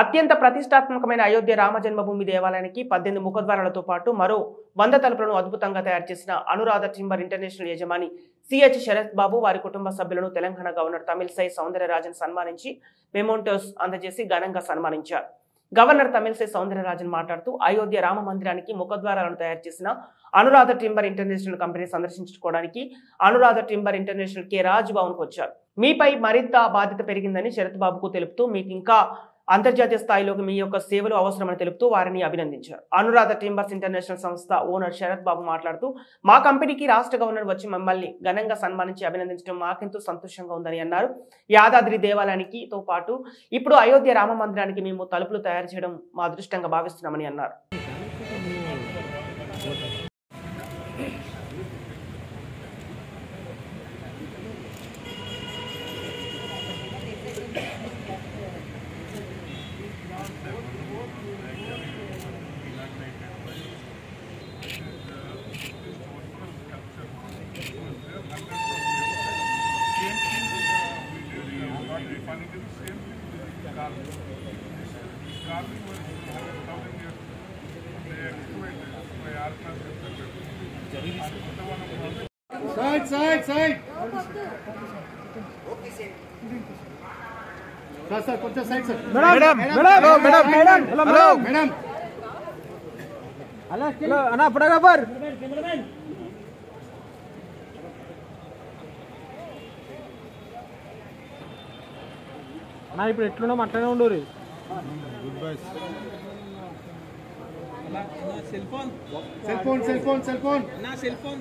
అత్యంత ప్రతిష్టాత్మకమైన అయోధ్య రామ జన్మభూమి దేవాలయానికి 18 ముఖద్వారాలతో పాటు మరో 100 తలుపులను అద్భుతంగా తయారు చేసిన అనురాధ టింబర్ ఇంటర్నేషనల్ యజమాని సిహెచ్ శరత్ బాబు వారి కుటుంబ సభ్యులను తెలంగాణ గవర్నర్ తమిళసై సౌందరరాజన్ సన్మానించి మెమోంటోస్ అందజేసి ఘనంగా సన్మానించారు. గవర్నర్ తమిళసై సౌందరరాజన్ మాట్లాడుతూ అయోధ్య రామ మందిరానికి ముఖద్వారాలను తయారు చేసిన అనురాధ టింబర్ ఇంటర్నేషనల్ కంపెనీ సందర్శించుకోవడానికి అనురాధ టింబర్ ఇంటర్నేషనల్ కె రాజ్ భవన్ కు వచ్చారు. మీపై మరింత బాధ్యత పెరిగిందని శరత్ బాబుకు తెలుపుతూ మీకు ఇంకా అంతర్జాతీయ స్థాయిలోకి మీ యొక్క సేవలు అవసరమని తెలుపుతూ వారిని అభినందించారు. అనురాధ టింబర్స్ ఇంటర్నేషనల్ సంస్థ ఓనర్ శరత్ బాబు మాట్లాడుతూ మా కంపెనీకి రాష్ట్ర గవర్నర్ వచ్చి మమ్మల్ని ఘనంగా సన్మానించి అభినందించడం మాకెంతో సంతోషంగా ఉందని అన్నారు. యాదాద్రి దేవాలయానికి తో పాటు ఇప్పుడు అయోధ్య రామ మందిరానికి మేము తలుపులు తయారు చేయడం మా అదృష్టంగా భావిస్తున్నామని అన్నారు. Side. Sir, కొంచెం side sir. Madam. Hello, అన్న ఫోటోగ్రాఫర్. అన్న ఇప్పుడు ఎట్లున్నా అట్లనే ఉండరు. Good bye. సెల్ ఫోన్ నా సెల్ ఫోన్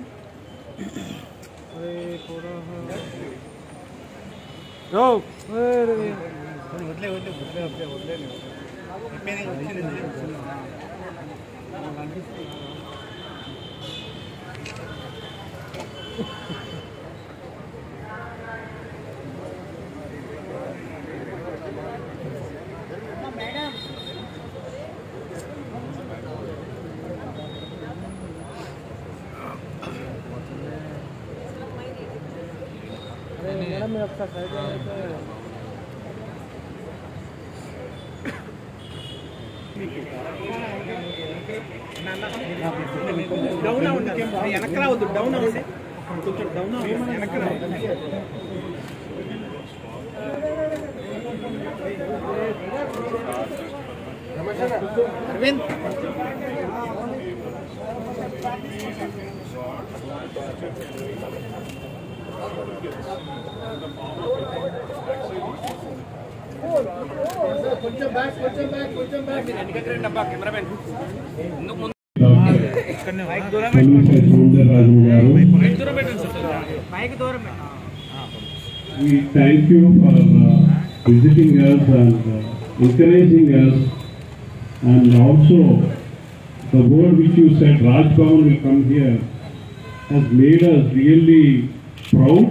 వెనక రావద్దు, డౌన్ అవుతుంది కొంచెం, డౌన్ వెనక అరవింద్ కొంచెం బ్యాక్ డబ్బా cameraman We thank you for visiting us and encouraging us, and also the word which you said, Raj Bhavan will come here, has made us really proud,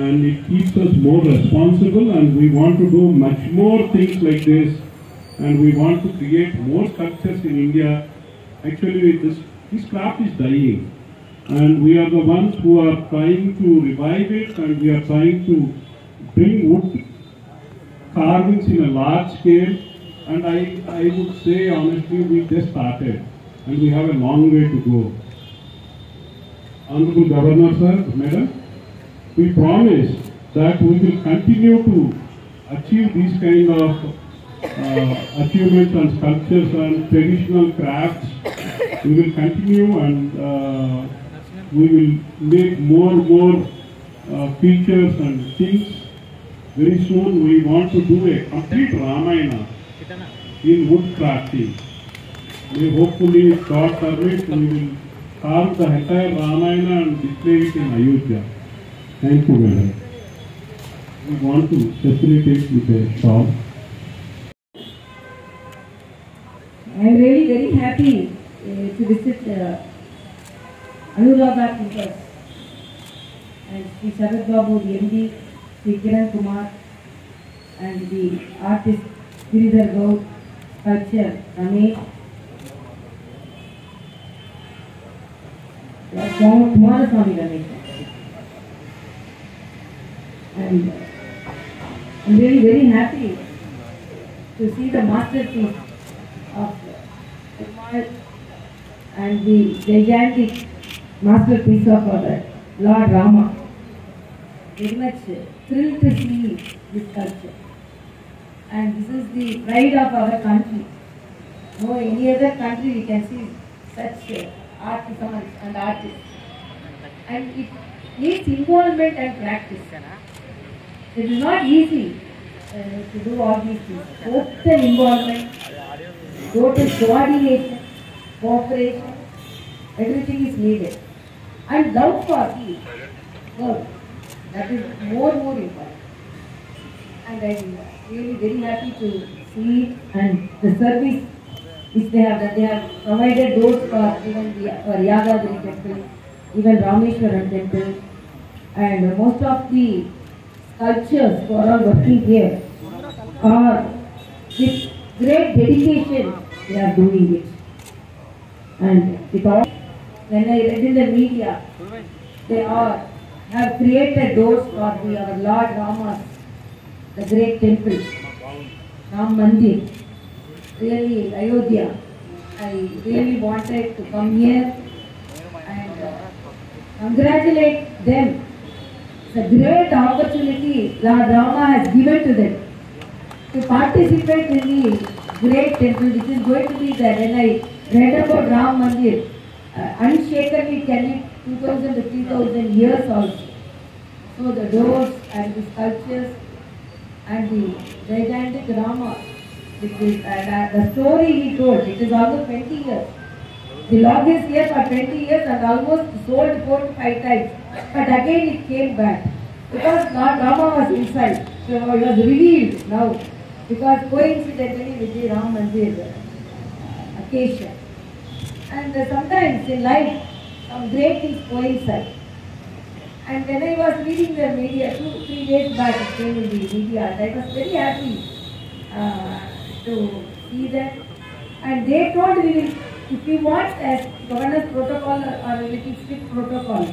and it keeps us more responsible, and we want to do much more things like this, and we want to create more success in India. Actually, this craft is dying, and we are the ones who are trying to revive it, and we are trying to bring wood carvings in a large scale, and I would say honestly, we just started, and we have a long way to go. Honorable Governor Sir, Madam, we promise that we will continue to achieve these kind of achievements and sculptures and traditional crafts. We will continue, and we will make more features and things. Very soon we want to do a complete Ramayana in wood crafting. We hopefully God permit, we will carve the entire Ramayana and display it in Ayodhya. Thank you, madam. We want to facilitate with a shop. I am really very happy to visit Anuradha Timbers and Sri Sharath Babu, the MD, Sri Kiran Kumar, and the artist Giridhar Gaur, sculpture Ramesh, Kumaraswamy Ramesh. And I'm really very happy to see the masterpiece of Perumal and the gigantic masterpiece of our Lord Rama. Very much thrilled to see this sculpture. And this is the pride of our country. No any other country we can see such artisans and artists. And it needs involvement and practice. It is not easy to do all these things. Total involvement, total coordination, cooperation, everything is needed. And love for the work. That is more important. And I am really very happy to see it and the service which they have done. They have provided those for even for Yadadri temple, even Rameshwaram temple, and most of the sculptures who are all working here are with great dedication they are doing it. And because when I read in the media, they have created doors for our Lord Rama's, the great temple, Ram Mandir, really Ayodhya. I really wanted to come here and congratulate them. It's a great opportunity Lord Rama has given to them to participate in the great temple which is going to be there. When I read about Ram Mandir, unshakenly tell it 2000 to 3000 years also. So the doors and the sculptures and the gigantic Rama, which is, the story he told, it is almost 20 years. The log is here for 20 years and almost sold 4 to 5 times. But again it came back. Because Lord Rama was inside. So it was revealed now. Because coincidentally with the Ram Mandir occasion. And sometimes in life, some great things coincide. And when I was reading the media 2-3 days back, it came in the media, and I was very happy to see that. And they told me, if we want a governance protocol or a little strict protocol,